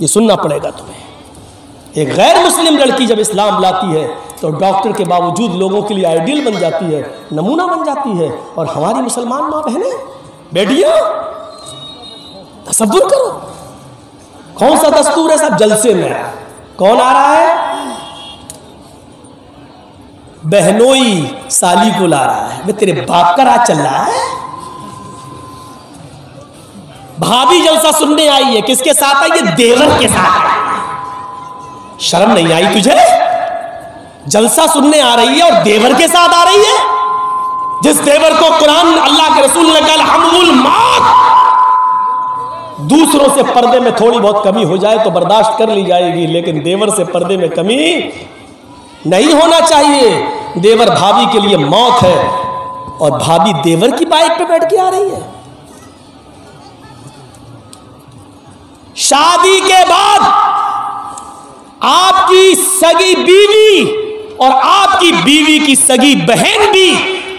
ये सुनना पड़ेगा तुम्हें। एक गैर मुस्लिम लड़की जब इस्लाम लाती है तो डॉक्टर के बावजूद लोगों के लिए आइडियल बन जाती है, नमूना बन जाती है। और हमारी मुसलमान माँ बहनें, बेटियां, तसव्वुर करो कौन सा दस्तूर है सब जलसे में। कौन आ रहा है? बहनोई साली को ला रहा है। वे तेरे बाप का राज चल रहा है। भाभी जलसा सुनने आई है, किसके साथ आई है? देवर के साथ आई है। शर्म नहीं आई तुझे? जलसा सुनने आ रही है और देवर के साथ आ रही है। जिस देवर को कुरान अल्लाह के रसूल ने कहा हमउल मौत, दूसरों से पर्दे में थोड़ी बहुत कमी हो जाए तो बर्दाश्त कर ली जाएगी, लेकिन देवर से पर्दे में कमी नहीं होना चाहिए। देवर भाभी के लिए मौत है और भाभी देवर की बाइक पे बैठ के आ रही है। शादी के बाद आपकी सगी बीवी और आपकी बीवी की सगी बहन भी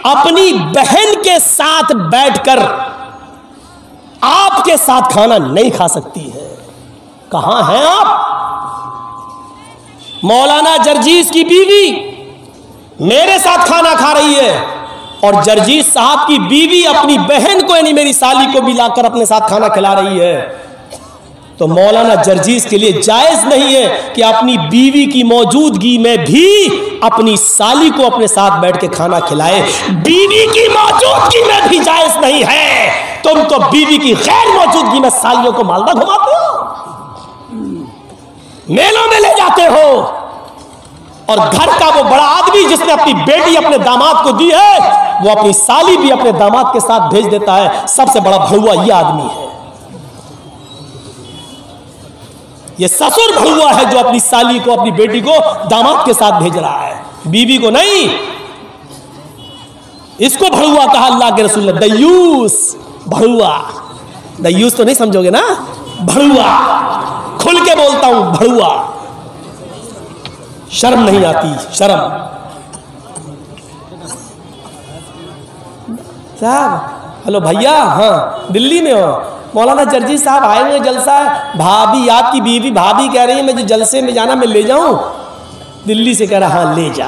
अपनी बहन के साथ बैठकर आपके साथ खाना नहीं खा सकती है। कहां हैं आप? मौलाना जर्जीस की बीवी मेरे साथ खाना खा रही है और जर्जीस साहब की बीवी अपनी बहन को यानी मेरी साली को भी लाकर अपने साथ खाना खिला रही है। तो मौलाना जर्जीस के लिए जायज नहीं है कि अपनी बीवी की मौजूदगी में भी अपनी साली को अपने साथ बैठ के खाना खिलाए। बीवी की मौजूदगी में भी जायज नहीं है। तुम तो बीवी की गैर मौजूदगी में सालियों को मालदा घुमाते हो, मेलों में ले जाते हो, और घर का वो बड़ा आदमी जिसने अपनी बेटी अपने दामाद को दी है वो अपनी साली भी अपने दामाद के साथ भेज देता है। सबसे बड़ा भड़ुआ ये आदमी है। ये ससुर भड़ुआ है जो अपनी साली को अपनी बेटी को दामाद के साथ भेज रहा है, बीवी को नहीं। इसको भड़ुआ कहा अल्लाह के रसूल ने। दयूस, भड़ुआ। दयूस तो नहीं समझोगे ना, भड़ुआ। खुल के बोलता हूं, भड़ुआ। शर्म नहीं आती? शर्म। साहब हेलो भैया, हाँ दिल्ली में हो? मौलाना जर्जी साहब आए हुए जलसा है। भाभी आपकी बीवी भाभी कह रही है मुझे जलसे में जाना, मैं ले जाऊं? दिल्ली से कह रहा हाँ ले जा।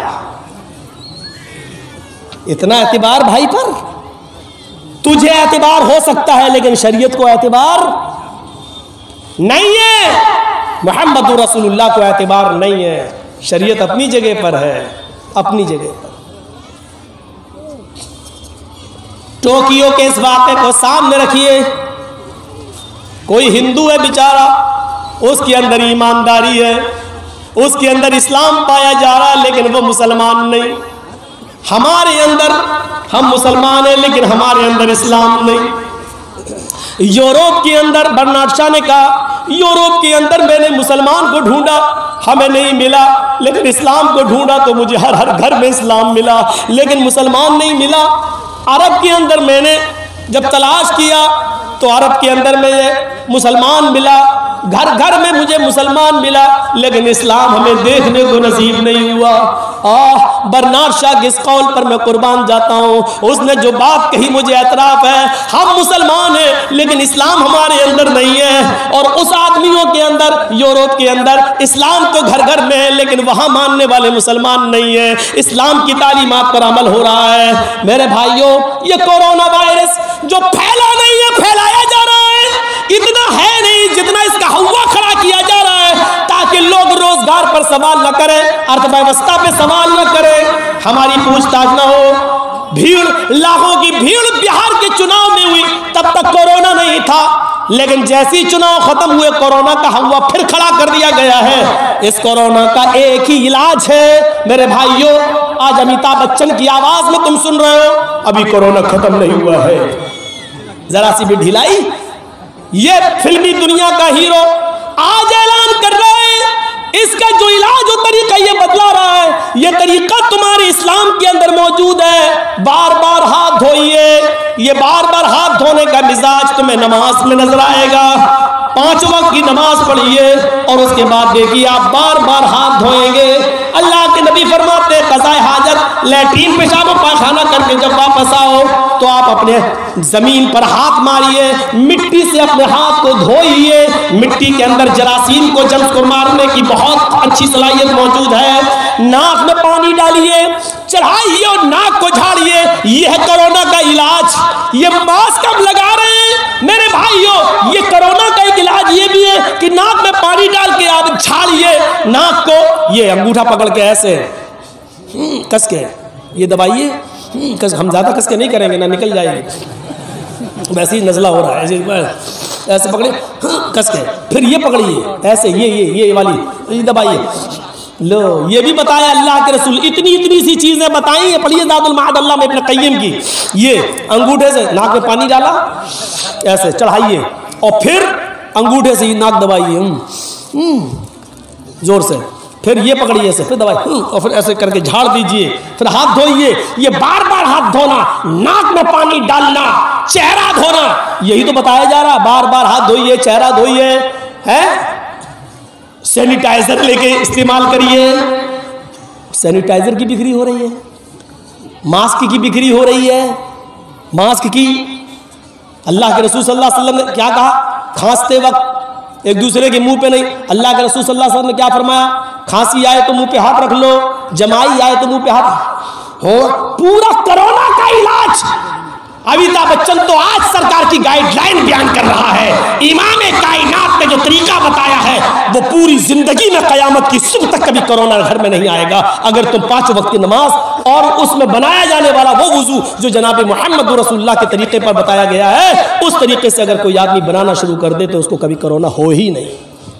इतना एतबार भाई पर? तुझे एतबार हो सकता है लेकिन शरीयत को एतबार नहीं है। मोहम्मद रसूलुल्लाह को एतबार नहीं है। शरीयत अपनी जगह पर है, अपनी जगह पर। टोक्यो के इस वाक़े को सामने रखिए। कोई हिंदू है बेचारा, उसके अंदर ईमानदारी है, उसके अंदर इस्लाम पाया जा रहा है लेकिन वो मुसलमान नहीं। हमारे अंदर हम मुसलमान हैं लेकिन हमारे अंदर इस्लाम नहीं। यूरोप के अंदर बर्नार्ड शॉ ने कहा यूरोप के अंदर मैंने मुसलमान को ढूंढा, हमें नहीं मिला, लेकिन इस्लाम को ढूंढा तो मुझे हर हर घर में इस्लाम मिला लेकिन मुसलमान नहीं मिला। अरब के अंदर मैंने जब तलाश किया तो अरब के अंदर में मुसलमान मिला, घर घर में मुझे मुसलमान मिला लेकिन इस्लाम हमें देखने को नसीब नहीं हुआ। बर्नार्ड शॉ के इस कौल पर मैं कुर्बान जाता हूँ। उसने जो बात कही मुझे एतराफ है, हम मुसलमान हैं लेकिन इस्लाम हमारे अंदर नहीं है। और उस आदमियों के अंदर यूरोप के अंदर इस्लाम तो घर घर में है लेकिन वहाँ मानने वाले मुसलमान नहीं है। इस्लाम की तालीमात पर अमल हो रहा है। मेरे भाइयों, ये कोरोना वायरस जो फैला नहीं है, फैलाया जा रहा है। इतना है नहीं जितना इसका हवा खड़ा किया जा रहा है ताकि लोग रोजगार पर सवाल न करें, अर्थव्यवस्था पे सवाल न करें, हमारी पूछताछ न हो। भीड़, लाखों की भीड़ बिहार के चुनाव में हुई, तब तक कोरोना नहीं था, लेकिन जैसे ही चुनाव खत्म हुए कोरोना का हवा फिर खड़ा कर दिया गया है। इस कोरोना का एक ही इलाज है मेरे भाइयों। आज अमिताभ बच्चन की आवाज में तुम सुन रहे हो, अभी कोरोना खत्म नहीं हुआ है। जरा सी भी ढिलाई। ये फिल्मी दुनिया का हीरो आज ऐलान कर रहा है इसका जो इलाज और तरीका ये बदला रहा है। ये तरीका तुम्हारे इस्लाम के अंदर मौजूद है। बार बार हाथ धोइए। ये बार बार हाथ धोने का मिजाज तुम्हें नमाज में नजर आएगा। 5 वक्त की नमाज पढ़िए और उसके बाद देखिए आप बार बार हाथ धोएंगे। अल्लाह के नबी फरमाते कज़ाए हाजत, लैट्रीन पेशाब पायखाना करके जब वापस आओ तो आप अपने जमीन पर हाथ मारिए, मिट्टी से अपने हाथ को धोइए। मिट्टी के अंदर जरासीम को, जर्म्स को मारने की बहुत अच्छी सलाहियत मौजूद है। नाक में पानी डालिए, चढ़ाइए और नाक को झाड़िए। यह है कोरोना का इलाज। ये मास्क हम लगा रहे हैं मेरे भाइयों, ये कोरोना का एक इलाज ये भी है कि नाक में पानी डाल के आप झाड़िए नाक को। ये अंगूठा पकड़ के ऐसे कस के ये दबाइए। हम ज्यादा कस के नहीं करेंगे ना, निकल जाएगी। वैसे ही नजला हो रहा है, ऐसे पकड़िए कस के, फिर ये पकड़िए ऐसे, ये वाली ये दबाइए। लो, ये भी बताया अल्लाह के रसूल, इतनी सी चीजें बताई है। पढ़िए ज़ादुल मआद अल्लाह में इब्न क़य्यिम की। ये अंगूठे से नाक में पानी डाला, ऐसे चढ़ाइए और फिर अंगूठे से ही नाक दबाइए जोर से, फिर ये पकड़िए ऐसे, फिर दबाइए और फिर ऐसे करके झाड़ दीजिए, फिर हाथ धोइए। ये बार बार हाथ धोना, नाक में पानी डालना, चेहरा धोना, यही तो बताया जा रहा। बार बार हाथ धोइए, चेहरा धोइए, है सैनिटाइजर लेके इस्तेमाल करिए। सैनिटाइजर की बिक्री हो रही है, मास्क की बिक्री हो रही है। मास्क की अल्लाह के रसूल सल्लल्लाहु अलैहि वसल्लम ने क्या कहा? खांसते वक्त एक दूसरे के मुंह पे नहीं। अल्लाह के रसूल सल्लल्लाहु अलैहि वसल्लम ने क्या फरमाया? खांसी आए तो मुंह पे हाथ रख लो, जमाई आए तो मुंह पे हाथ हो। पूरा कोरोना का इलाज अमिताभ बच्चन तो आज सरकार की गाइडलाइन बयान कर रहा है। इमाम कायनात ने जो तरीका बताया है वो पूरी जिंदगी में कयामत की सुबह तक कभी कोरोना घर में नहीं आएगा। अगर तुम 5 वक्त की नमाज और उसमें बनाया जाने वाला वो वुजू जो जनाब मोहम्मद रसूलुल्लाह के तरीके पर बताया गया है, उस तरीके से अगर कोई आदमी बनाना शुरू कर दे तो उसको कभी कोरोना हो ही नहीं।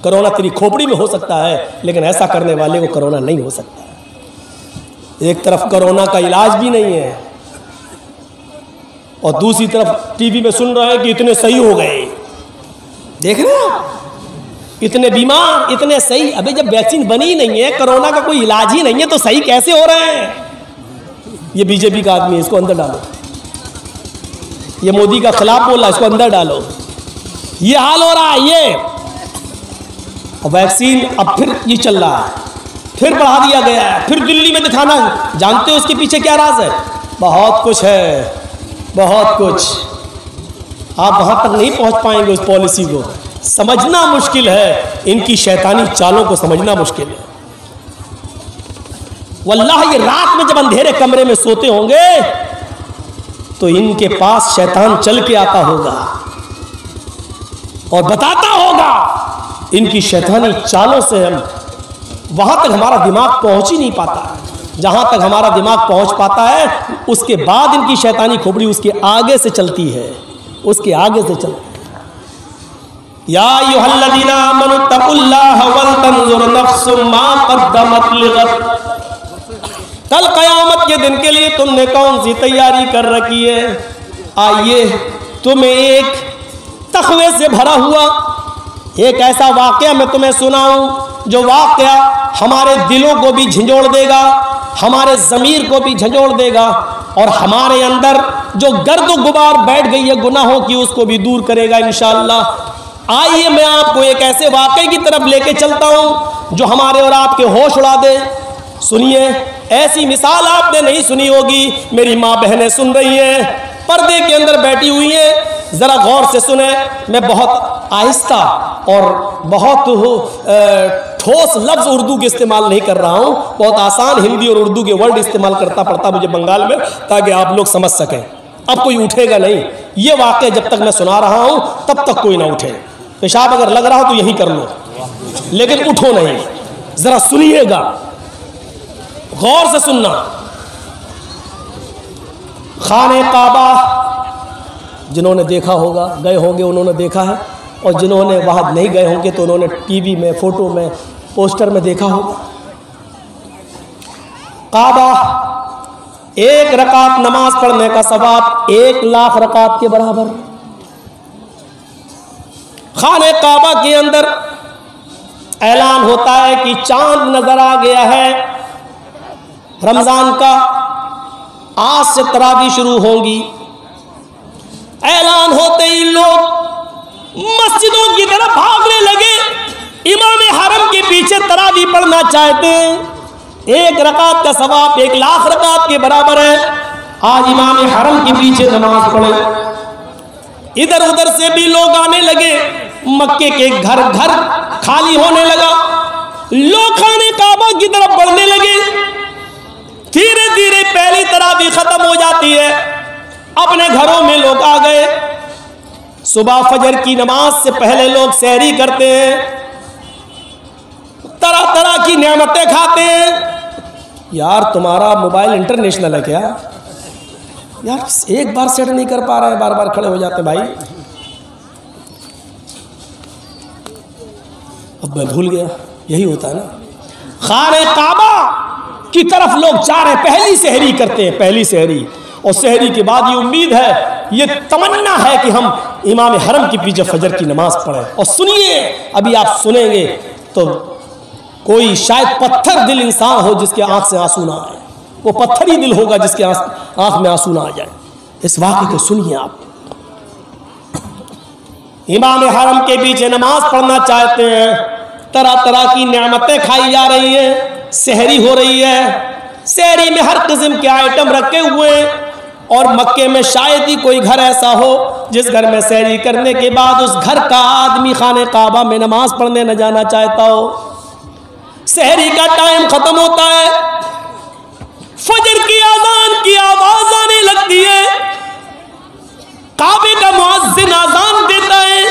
कोरोना तेरी खोपड़ी में हो सकता है, लेकिन ऐसा करने वाले को कोरोना नहीं हो सकता। एक तरफ कोरोना का इलाज भी नहीं है और दूसरी तरफ टीवी में सुन रहे हैं कि इतने सही हो गए। देख रहे हो, इतने बीमार, इतने सही। अबे जब वैक्सीन बनी ही नहीं है, कोरोना का कोई इलाज ही नहीं है, तो सही कैसे हो रहे हैं? ये बीजेपी का आदमी है, इसको अंदर डालो। ये मोदी का खिलाफ बोल रहा है, इसको अंदर डालो। ये हाल हो रहा है। ये वैक्सीन अब फिर ये चल रहा है, फिर बढ़ा दिया गया है, फिर दिल्ली में दिखाना। जानते हो इसके पीछे क्या राज है? बहुत कुछ है, बहुत कुछ। आप वहां तक नहीं पहुंच पाएंगे। उस पॉलिसी को समझना मुश्किल है, इनकी शैतानी चालों को समझना मुश्किल है। वल्लाह ये रात में जब अंधेरे कमरे में सोते होंगे तो इनके पास शैतान चल के आता होगा और बताता होगा। इनकी शैतानी चालों से हम वहां तक हमारा दिमाग पहुंच ही नहीं पाता। जहां तक हमारा दिमाग पहुंच पाता है उसके बाद इनकी शैतानी खोपड़ी उसके आगे से चलती है, उसके आगे से चलती है। या अय्युहल्लज़ीना आमनू तक़ुल्लाह वल तंज़ुर नफ़्सुम मा क़द्दमत लिग़द। कल क़यामत के दिन के लिए तुमने कौन सी तैयारी कर रखी है? आइए तुम्हें एक तख़वे से भरा हुआ एक ऐसा वाक़या मैं तुम्हें सुनाऊं जो वाक़या हमारे दिलों को भी झंझोड़ देगा, हमारे ज़मीर को भी झंझोड़ देगा और हमारे अंदर जो गर्द गुबार बैठ गई है गुनाहों की उसको भी दूर करेगा इंशाअल्लाह। आइए मैं आपको एक ऐसे वाक़े की तरफ लेके चलता हूँ जो हमारे और आपके होश उड़ा दे। सुनिए, ऐसी मिसाल आपने नहीं सुनी होगी। मेरी माँ बहनें सुन रही हैं, पर्दे के अंदर बैठी हुई हैं, ज़रा गौर से सुने। मैं बहुत आहिस्ता और बहुत ठोस लफ्ज़ उर्दू के इस्तेमाल नहीं कर रहा हूँ, बहुत आसान हिंदी और उर्दू के वर्ड इस्तेमाल करता पड़ता मुझे बंगाल में, ताकि आप लोग समझ सकें। अब कोई उठेगा नहीं। ये वाक़या जब तक मैं सुना रहा हूँ तब तक कोई ना उठे। पेशाब अगर लग रहा हो तो यही कर लो, लेकिन उठो नहीं। ज़रा सुनिएगा, गौर से सुनना। खाने काबा जिन्होंने देखा होगा, गए होंगे, उन्होंने देखा है, और जिन्होंने वहाँ नहीं गए होंगे तो उन्होंने टीवी में, फोटो में, पोस्टर में देखा होगा। काबा, एक रकात नमाज पढ़ने का सवाब 1 लाख रकात के बराबर। खाने काबा के अंदर ऐलान होता है कि चांद नजर आ गया है रमजान का, आज से तरावी शुरू होगी। ऐलान होते ही लोग मस्जिदों की तरफ भागने लगे, इमाम हरम के पीछे तरावी पढ़ना चाहते हैं। एक रकात का सवाब 1 लाख रकात के बराबर है। आज इमाम हरम के पीछे नमाज पढ़े, इधर उधर से भी लोग आने लगे, मक्के के घर घर खाली होने लगा, लोग खाने काबा की तरफ बढ़ने लगे। धीरे धीरे पहली तरावी खत्म हो जाती है, अपने घरों में लोग आ गए। सुबह फजर की नमाज से पहले लोग सहरी करते हैं, तरह तरह की नेमतें खाते हैं। यार तुम्हारा मोबाइल इंटरनेशनल है क्या? यार एक बार सेट नहीं कर पा रहे हैं, बार बार खड़े हो जाते भाई। अब मैं भूल गया, यही होता है ना। खाने काबा की तरफ लोग जा रहे हैं, पहली सहरी करते हैं, पहली सहरी। और सहरी के बाद ये उम्मीद है, ये तमन्ना है कि हम इमाम हरम के पीछे फजर की नमाज पढ़ें। और सुनिए, अभी आप सुनेंगे तो कोई शायद पत्थर दिल इंसान हो जिसके आंख से आंसू ना आए, वो पत्थर ही दिल होगा जिसके आंख में आंसू ना आ जाए। इस वाक़े को सुनिए आप। इमाम हरम के पीछे नमाज पढ़ना चाहते हैं, तरह तरह की नेमतें खाई जा रही हैं, सहरी हो रही है, सहरी में हर किस्म के आइटम रखे हुए हैं। और मक्के में शायद ही कोई घर ऐसा हो जिस घर में सहरी करने के बाद उस घर का आदमी खाने काबा में नमाज पढ़ने न जाना चाहता हो। सहरी का टाइम खत्म होता है, फजर की आजान की आवाज आने लगती है, काबे का मुअज्जिन आजान देता है,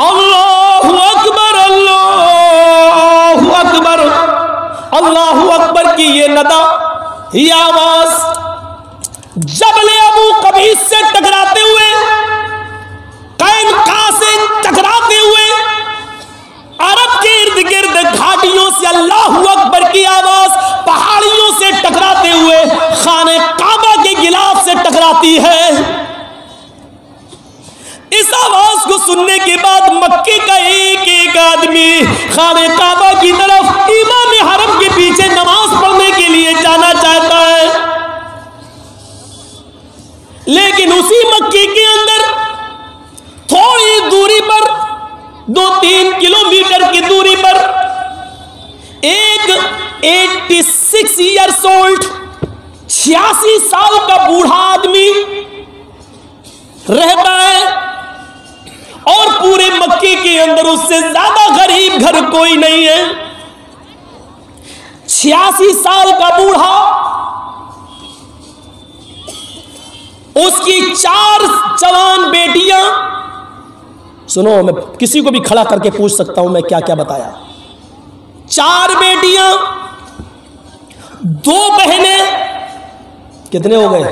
अल्लाहु अकबर अल्लाहु अकबर अल्लाहु अकबर की ये नदा, ये आवाज जबल अबू कबीस से टकराते हुए, कैनका से टकराते हुए, अरब के इर्द गिर्द घाटियों से अल्लाहु अकबर की आवाज पहाड़ियों से टकराते हुए खाने काबा के गिलाफ से टकराती है। इस आवाज को सुनने के बाद मक्के का एक एक आदमी खाने काबा की तरफ इमाम हरम के पीछे नमाज पढ़ने के लिए जाना चाहता है। लेकिन उसी मक्के के अंदर थोड़ी दूरी पर, 2-3 किलोमीटर की दूरी पर एक 86 ईयर्स ओल्ड 86 साल का बूढ़ा आदमी रहता है। और पूरे मक्के के अंदर उससे ज्यादा गरीब घर कोई नहीं है। 86 साल का बूढ़ा, उसकी 4 जवान बेटियां। सुनो, मैं किसी को भी खड़ा करके पूछ सकता हूं मैं क्या क्या बताया। 4 बेटियां, 2 बहनें, कितने हो गए?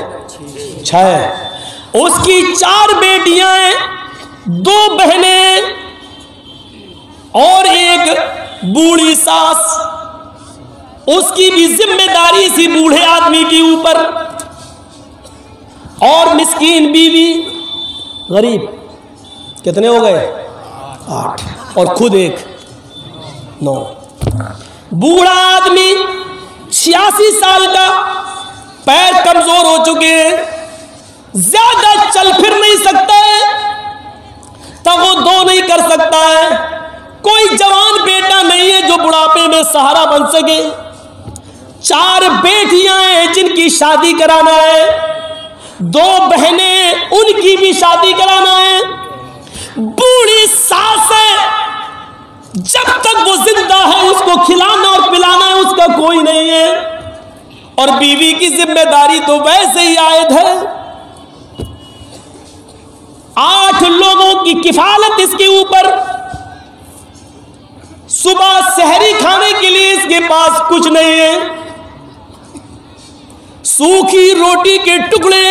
6। उसकी 4 बेटियां हैं, 2 बहनें और एक बूढ़ी सास। उसकी भी जिम्मेदारी इसी बूढ़े आदमी के ऊपर। और मिस्कीन बीवी, गरीब, कितने हो गए? 8। और खुद एक 9। बूढ़ा आदमी 86 साल का, पैर कमजोर हो चुके हैं, ज्यादा चल फिर नहीं सकता है, तब वो 2 नहीं कर सकता है। कोई जवान बेटा नहीं है जो बुढ़ापे में सहारा बन सके। 4 बेटियां हैं जिनकी शादी कराना है, 2 बहनें, उनकी भी शादी कराना है, बूढ़ी सास है, जब तक वो जिंदा है उसको खिलाना और पिलाना है उसका कोई नहीं है। और बीवी की जिम्मेदारी तो वैसे ही आयद है। 8 लोगों की किफालत इसके ऊपर। सुबह सहरी खाने के लिए इसके पास कुछ नहीं है, सूखी रोटी के टुकड़े।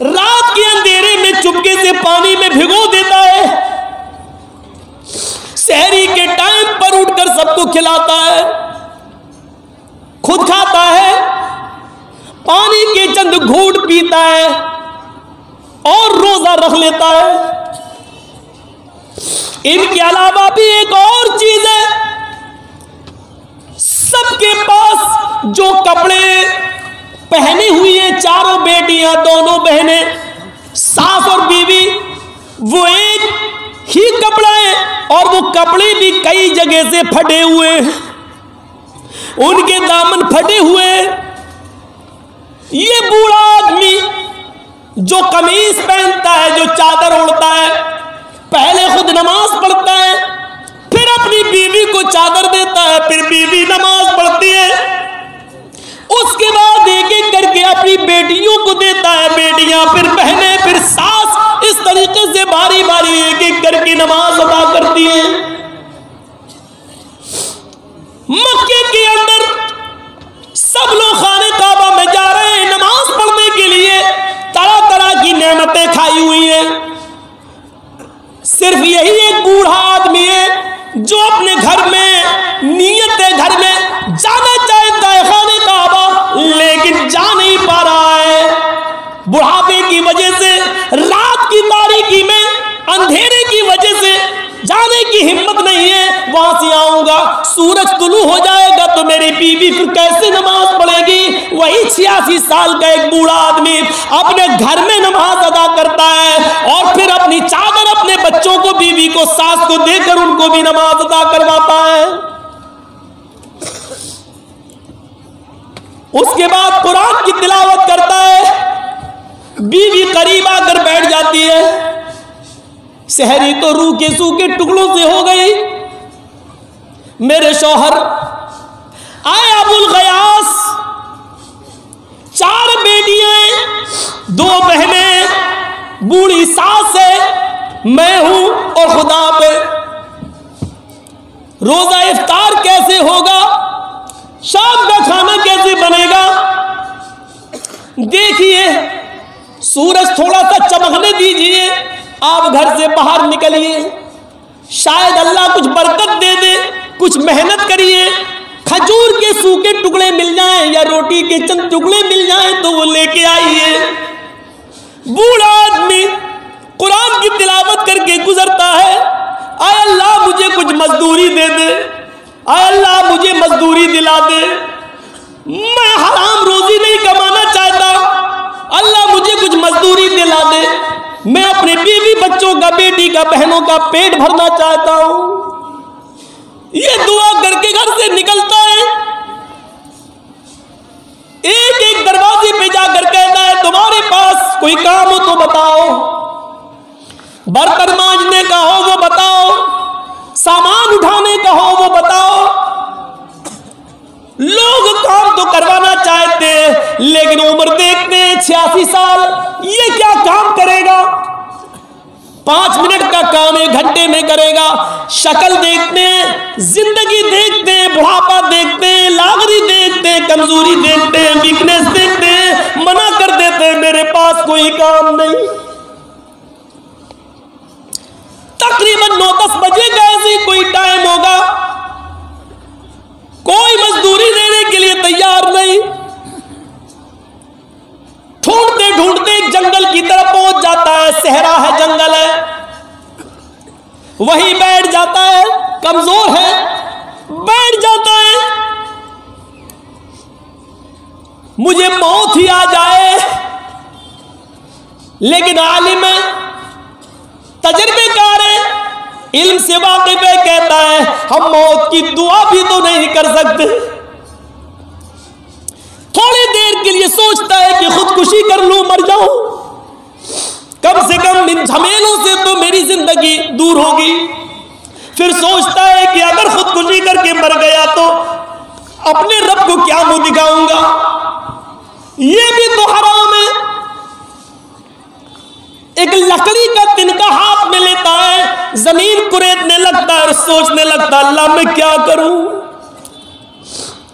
रात के अंधेरे में चुपके से पानी में भिगो देता है, सहरी के टाइम पर उठकर सबको खिलाता है, खुद खाता है, पानी के चंद घूंट पीता है और रोजा रख लेता है। इनके अलावा भी एक और चीज है, सबके पास जो कपड़े पहनी हुई है, 4 बेटियां, दोनों बहनें, सास और बीवी, वो एक ही कपड़ा है और वो कपड़े भी कई जगह से फटे हुए, उनके दामन फटे हुए। ये बूढ़ा आदमी जो कमीज पहनता है, जो चादर ओढ़ता है, पहले खुद नमाज पढ़ता है, फिर अपनी बीवी को चादर देता है, फिर बीवी नमाज पढ़ती है, उसके बाद एक एक करके अपनी बेटियों को देता है, बेटियां फिर बहनें, फिर सास, इस तरीके से बारी बारी एक एक करके नमाज अदा करती है। मक्के के अंदर सब लोग खाने काबा में जा रहे हैं नमाज पढ़ने के लिए, तरह तरह की नेमतें खाई हुई हैं। सिर्फ यही एक बूढ़ा आदमी है जो अपने घर में नियत है, घर में जाना चाहता है खाने काबा, लेकिन जा नहीं पा रहा है। बुढ़ापे की वजह से, रात की तारीकी में, अंधेरे की वजह से जाने की हिम्मत नहीं है। वहां से आऊंगा, सूरज तुलू हो जाएगा तो मेरी बीवी फिर कैसे नमाज पढ़ेगी। वही 86 साल का एक बूढ़ा आदमी अपने घर में नमाज अदा करता है और फिर अपनी चादर अपने बच्चों को, बीवी को, सास को देकर उनको भी नमाज अदा करवाता है। उसके बाद कुरान की तिलावत करता है, बीवी करीब आकर बैठ जाती है। सहरी तो रूखे सूखे टुकड़ों से हो गई। मेरे शौहर आए अबुल गयास, 4 बेटियां, 2 बहनें, बूढ़ी सास है, मैं हूं और खुदा पे रोजा इफ्तार कैसे होगा, शाम का खाना कैसे बनेगा। देखिए सूरज थोड़ा सा चमकने दीजिए, आप घर से बाहर निकलिए, शायद अल्लाह कुछ बरकत दे दे, कुछ मेहनत करिए, खजूर के सूखे टुकड़े मिल जाएं या रोटी के चंद टुकड़े मिल जाएं तो वो लेके आइए। बूढ़ा आदमी कुरान की तिलावत करके गुजरता है, आय अल्लाह मुझे कुछ मजदूरी दे दे, आय अल्लाह मुझे मजदूरी दिला दे, मैं हराम रोजी नहीं कमाना चाहता, अल्लाह मुझे कुछ मजदूरी दिला दे, मैं अपने बीवी बच्चों का, बेटी का, बहनों का पेट भरना चाहता हूं। ये दुआ करके घर से निकलता है, एक एक दरवाजे पे जाकर कहता है तुम्हारे पास कोई काम हो तो बताओ, बर्तन मांजने का हो वो बताओ, सामान उठाने का हो वो बताओ। लोग काम तो करवाना चाहते हैं लेकिन उम्र देखते हैं 86 साल, ये क्या काम करेगा। 5 मिनट का काम 1 घंटे में करेगा। शक्ल देखते हैं, जिंदगी देखते हैं, बुढ़ापा देखते हैं, लागरी देखते हैं, कमजोरी देखते हैं, वीकनेस देखते हैं, मना कर देते हैं मेरे पास कोई काम नहीं। तकरीबन 9-10 बजे का ऐसे कोई टाइम होगा, कोई मजदूरी देने के लिए तैयार नहीं। ढूंढते ढूंढते एक जंगल की तरफ पहुंच जाता है, सहरा है, जंगल है, वहीं बैठ जाता है, कमजोर है, बैठ जाता है। मुझे मौत ही आ जाए, लेकिन आलिम है, तजर्बेकार है, इल्म से वाकिफ है, कहता है हम मौत की दुआ भी तो नहीं कर सकते। थोड़ी देर के लिए सोचता है कि खुदकुशी कर लूं, मर जाऊं, कम से कम इन झमेलों से तो मेरी जिंदगी दूर होगी। फिर सोचता है कि अगर खुदकुशी करके मर गया तो अपने रब को क्या मुंह दिखाऊंगा, ये भी तो हराम है। एक लकड़ी का तिनका हाथ में लेता है, जमीन कुरेदने लगता है और सोचने लगता है अल्लाह मैं क्या करूं।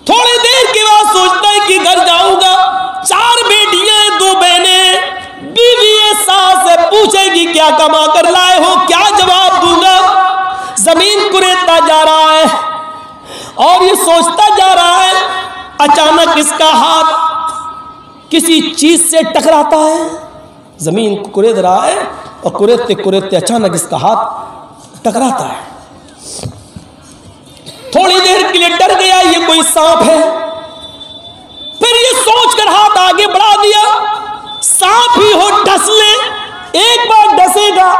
थोड़ी देर के बाद सोचता है कि घर जाऊंगा, 4 बेटियां, 2 बहनें, बीवी है, सास है, पूछेगी क्या कमा कर लाए हो, क्या जवाब दूंगा। जमीन कुरेदता जा रहा है और ये सोचता जा रहा है, अचानक इसका हाथ किसी चीज से टकराता है। जमीन को कुरेद रहा है और कुरेदते कुरेदते अचानक इसका हाथ टकराता है। थोड़ी देर के लिए डर गया, ये कोई सांप है। फिर ये सोचकर हाथ आगे बढ़ा दिया, सांप ही हो डस ले, एक बार डसेगा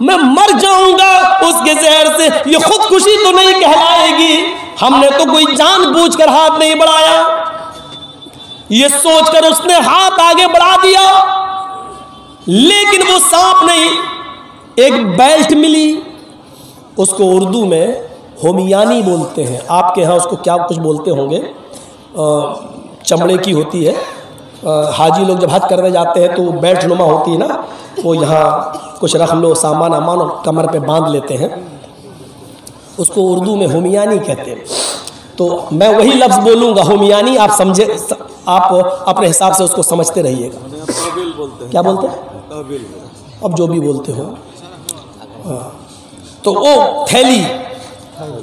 मैं मर जाऊंगा, उसके जहर से, ये खुदकुशी तो नहीं कहलाएगी, हमने तो कोई जानबूझकर हाथ नहीं बढ़ाया। ये सोचकर उसने हाथ आगे बढ़ा दिया, लेकिन वो सांप नहीं, एक बेल्ट मिली। उसको उर्दू में होमियानी बोलते हैं, आपके यहाँ उसको क्या कुछ बोलते होंगे, चमड़े की होती है। हाजी लोग जब हज करने जाते हैं तो बेल्ट नुमा होती है ना, वो यहाँ कुछ रख लो सामान अमान और कमर पे बांध लेते हैं, उसको उर्दू में होमियानी कहते हैं। तो मैं वही लफ्ज़ बोलूँगा होमियानी, आप समझे, आप अपने हिसाब से उसको समझते रहिएगा। क्या बोलते हैं? अब जो भी बोलते हो। तो वो थैली,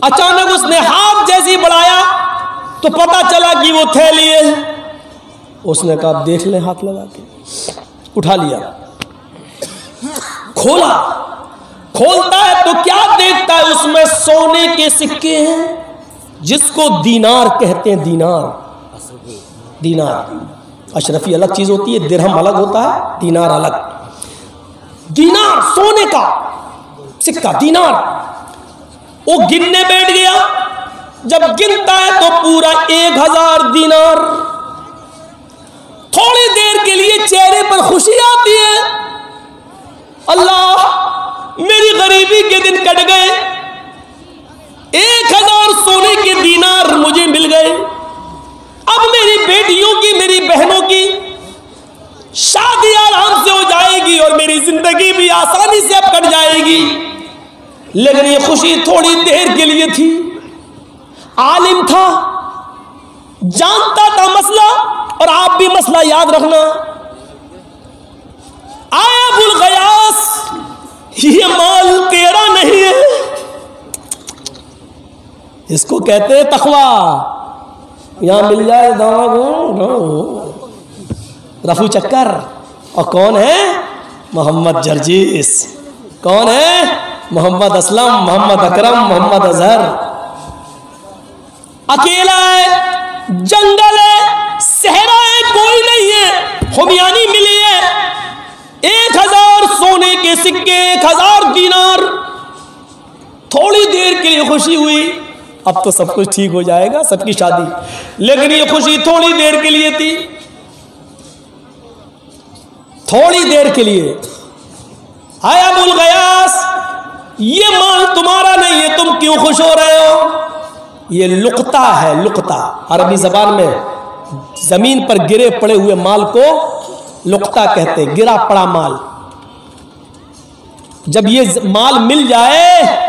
अचानक उसने हाथ जैसी बढ़ाया तो पता चला कि वो थैली है। उसने कहा देख ले, हाथ लगा के उठा लिया, खोला, खोलता है तो क्या देखता है, उसमें सोने के सिक्के हैं, जिसको दीनार कहते हैं। दीनार, दीनार अशरफी अलग चीज होती है, दिरहम अलग होता है, दीनार अलग। दीनार सोने का सिक्का, दीनार। वो गिनने बैठ गया, जब गिनता है तो पूरा 1000 दीनार। थोड़ी देर के लिए चेहरे पर खुशी आती है, अल्लाह मेरी गरीबी के दिन कट गए, 1000 सोने के दीनार मुझे मिल गए। अब मेरी बेटियों की, मेरी बहनों की शादी आराम से हो जाएगी और मेरी जिंदगी भी आसानी से अब कट जाएगी। लेकिन ये खुशी थोड़ी देर के लिए थी। आलिम था, जानता था मसला, और आप भी मसला याद रखना। आया अबुल गयास, ये माल तेरा नहीं है, इसको कहते हैं तकवा। यहां मिल जाए रफू चक्कर। और कौन है? मोहम्मद जर्जीस। कौन है? मोहम्मद असलम, मोहम्मद अकरम, मोहम्मद अजहर। अकेला है, जंगल है, सहरा है, कोई नहीं है। होमियानी मिली है, 1000 सोने के सिक्के, 1000 दीनार। थोड़ी देर के लिए खुशी हुई, अब तो सब कुछ ठीक हो जाएगा, सबकी शादी। लेकिन ये खुशी थोड़ी देर के लिए थी, थोड़ी देर के लिए। आया अबुल गयास, ये माल तुम्हारा नहीं है, तुम क्यों खुश हो रहे हो? ये लुकता है, लुकता अरबी जबान में जमीन पर गिरे पड़े हुए माल को लुकता कहते हैं, गिरा पड़ा माल। जब ये माल मिल जाए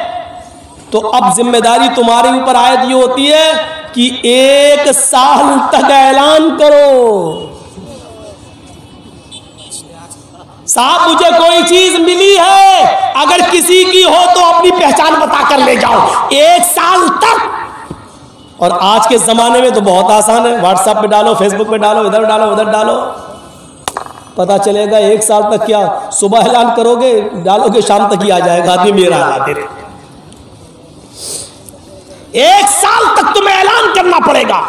तो अब जिम्मेदारी तुम्हारे ऊपर आयत ये होती है कि 1 साल तक ऐलान करो, साहब मुझे कोई चीज मिली है, अगर किसी की हो तो अपनी पहचान बता कर ले जाओ, 1 साल तक। और आज के जमाने में तो बहुत आसान है, व्हाट्सएप पे डालो, फेसबुक पे डालो, इधर डालो, उधर डालो, पता चलेगा 1 साल तक। क्या सुबह ऐलान करोगे, डालोगे, शाम तक ही आ जाएगा आदमी मेरा हालात। 1 साल तक तुम्हें ऐलान करना पड़ेगा।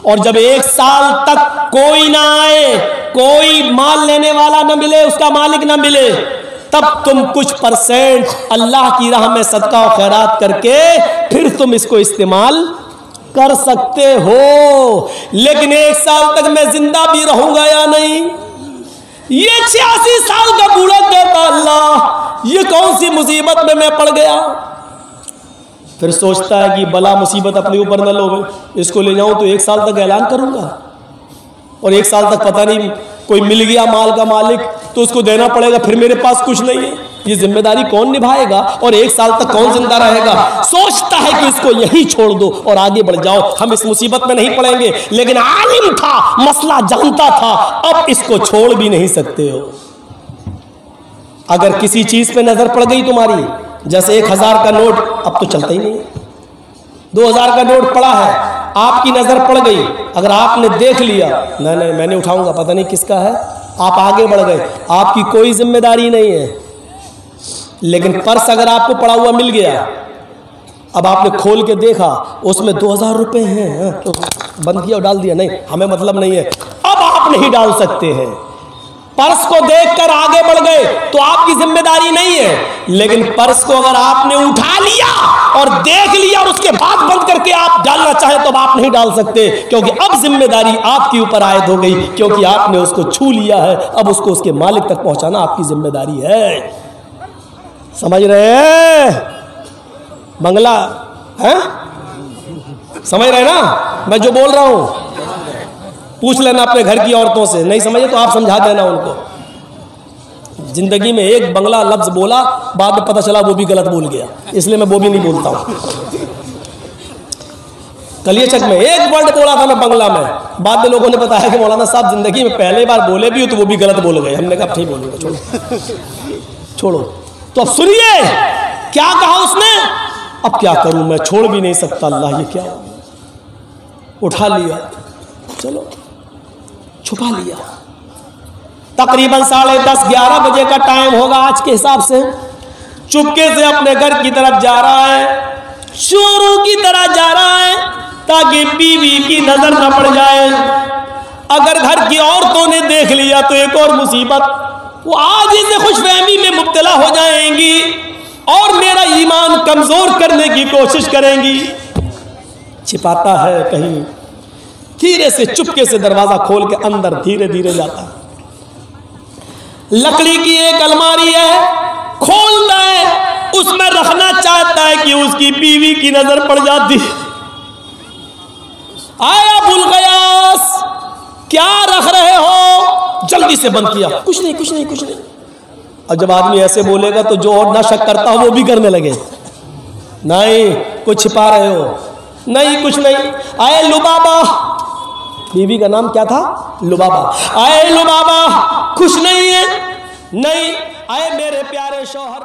और जब 1 साल तक कोई ना आए, कोई माल लेने वाला ना मिले, उसका मालिक ना मिले, तब तुम कुछ परसेंट अल्लाह की राह में सदका और खैरात करके फिर तुम इसको इस्तेमाल कर सकते हो। लेकिन 1 साल तक मैं जिंदा भी रहूंगा या नहीं? ये 86 साल का बूढ़ा कहता, अल्लाह ये कौन सी मुसीबत में मैं पड़ गया। फिर सोचता है कि बला मुसीबत अपने ऊपर न लो, इसको ले जाऊं तो 1 साल तक ऐलान करूंगा, और 1 साल तक पता नहीं कोई मिल गया माल का मालिक तो उसको देना पड़ेगा, फिर मेरे पास कुछ नहीं है, ये जिम्मेदारी कौन निभाएगा, और 1 साल तक कौन जिंदा रहेगा। सोचता है कि इसको यही छोड़ दो और आगे बढ़ जाओ, हम इस मुसीबत में नहीं पड़ेंगे। लेकिन आलिम था, मसला जानता था, अब इसको छोड़ भी नहीं सकते हो। अगर किसी चीज पे नजर पड़ गई तुम्हारी, जैसे 1000 का नोट अब तो चलता ही नहीं है, 2000 का नोट पड़ा है, आपकी नजर पड़ गई, अगर आपने देख लिया, नहीं नहीं मैं नहीं उठाऊंगा, पता नहीं किसका है, आप आगे बढ़ गए, आपकी कोई जिम्मेदारी नहीं है। लेकिन पर्स अगर आपको पड़ा हुआ मिल गया, अब आपने खोल के देखा, उसमें 2000 रुपए हैं, तो बंद किया और डाल दिया, नहीं हमें मतलब नहीं है, अब आप नहीं डाल सकते हैं। पर्स को देखकर आगे बढ़ गए तो आपकी जिम्मेदारी नहीं है। लेकिन पर्स को अगर आपने उठा लिया और देख लिया और उसके बाद बंद करके आप डालना चाहें तो आप नहीं डाल सकते, क्योंकि अब जिम्मेदारी आपके ऊपर आयद हो गई, क्योंकि आपने उसको छू लिया है। अब उसको उसके मालिक तक पहुंचाना आपकी जिम्मेदारी है। समझ रहे हैं? बंगला है, समझ रहे ना मैं जो बोल रहा हूं? पूछ लेना अपने घर की औरतों से, नहीं समझे तो आप समझा देना उनको। जिंदगी में एक बंगला लफ्ज बोला, बाद में पता चला वो भी गलत बोल गया, इसलिए मैं वो भी नहीं बोलता हूं। कलियचक में एक वर्ड बोला था मैं बंगला में, बाद में लोगों ने बताया कि मौलाना साहब जिंदगी में पहले बार बोले भी हो तो वो भी गलत बोल गए। हमने कहा ठीक बोलूंगा, छोड़ो छोड़ो। तो अब सुनिए क्या कहा उसने, अब क्या करूं मैं, छोड़ भी नहीं सकता, अल्लाह ये क्या, उठा लिया, चलो छुपा लिया। तकरीबन 10:30-11 बजे का टाइम होगा आज के हिसाब से। चुपके से अपने घर की तरफ जा रहा है, चोरों की तरह जा रहा है, ताकि बीवी की नजर न पड़ जाए। अगर घर की औरतों ने देख लिया तो एक और मुसीबत, वो आज इसे खुशफहमी में मुब्तला हो जाएंगी और मेरा ईमान कमजोर करने की कोशिश करेंगी। छिपाता है कहीं, धीरे से चुपके से दरवाजा खोल के अंदर धीरे धीरे जाता है। लकड़ी की एक अलमारी है, खोलता है, उसमें रखना चाहता है कि उसकी बीवी की नजर पड़ जाती। आया बुलगयास, क्या रख रहे हो? जल्दी से बंद किया, कुछ नहीं कुछ नहीं कुछ नहीं। और जब आदमी ऐसे बोलेगा तो जो और ना शक करता हो वो भी करने लगे, नहीं कुछ छिपा रहे हो, नहीं कुछ नहीं। आए लुबाबा, बीवी का नाम क्या था? लुबाबा। आए लुबाबा, खुश नहीं है? नहीं। आए मेरे प्यारे शौहर,